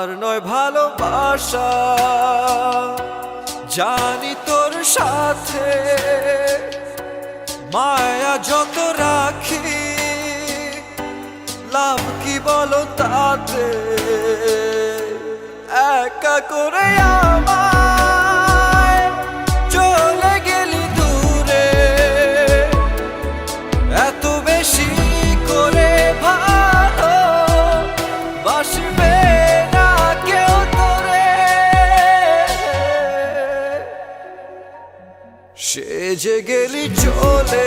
আর নয় ভালোবাসা। জানি তোর সাথে মায়া যত রাখি, লাভ কি বলো তাতে? একা করে আমায় চলে গেলি দূরে, এত বেশি করে ভালো বাসবে না কেউ তোরে। সেজে গেলি চলে,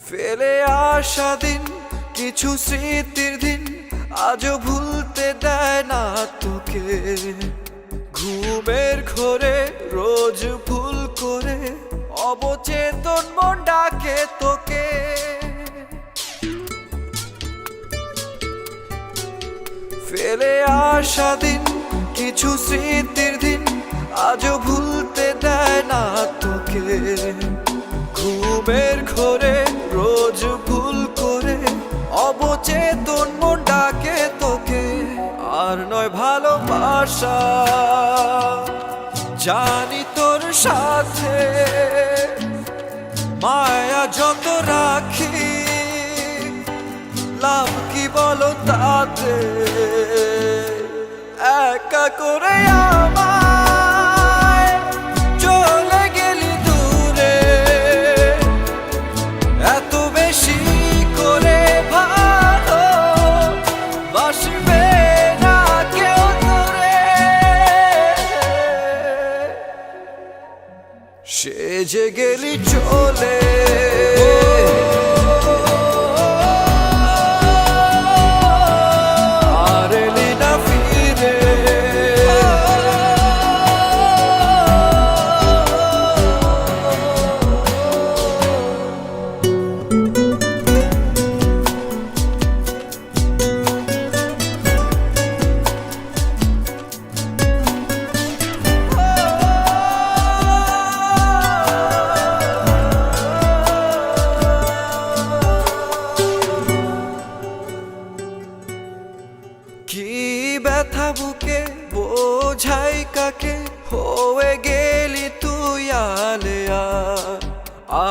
ফেলে আসা দিন কিছু স্মৃতির দিন আজও ভুলতে দেয় না তোকে। ঘুমের ঘোরে রোজ ভুল করে অবচেতন মন ডাকে তোকে। ফেলে আসা দিন কিছু স্মৃতির দিন আজও ভুলতে দেয় না তোকে। ঘুমের ঘোরে রোজ ভুল করে অবচেতন মন ডাকে তোকে। আর নয় ভালোবাসা। জানি তোর সাথে মায়া যত রাখি, লাভ কি বলো তাতে? একা করে আমায় চলে গেলি দূরে, এত বেশি করে ভালো বাসবে না কেউ তোরে। সেজে গেলি চলে, কি ব্যথা বুকে বোঝাই কাকে? হয়ে গেলি তুই আলেয়া,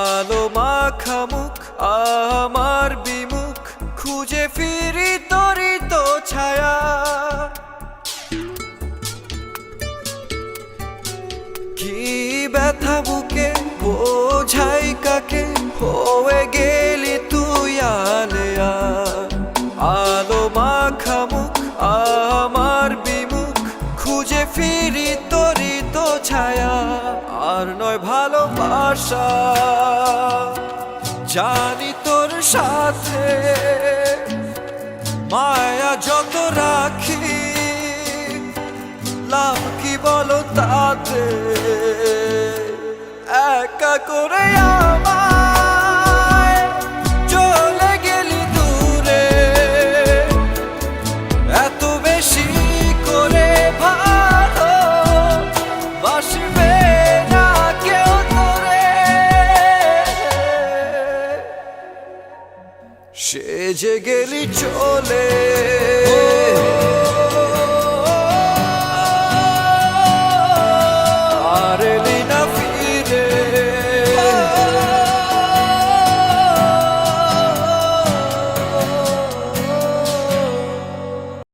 আলো মাখা মুখ আমার বিমুখ, খুঁজে ফিরি তোরই তো ছায়া। কি ব্যথা বুকে বোঝাই কাকে? হয়ে গেলি তুই আলেয়া, আলো মাখা মুখ আমার বিমুখ, খুঁজে ফিরি তোরই তো ছায়া। আর নয় ভালোবাসা। জানি তোর সাথে মায়া যত রাখি, লাভ কি বলো তাতে? একা করে আমায় চলে গেলি দূরে, এত বেশি করে ভালো বাসবে না কেউ তোরে। সেজে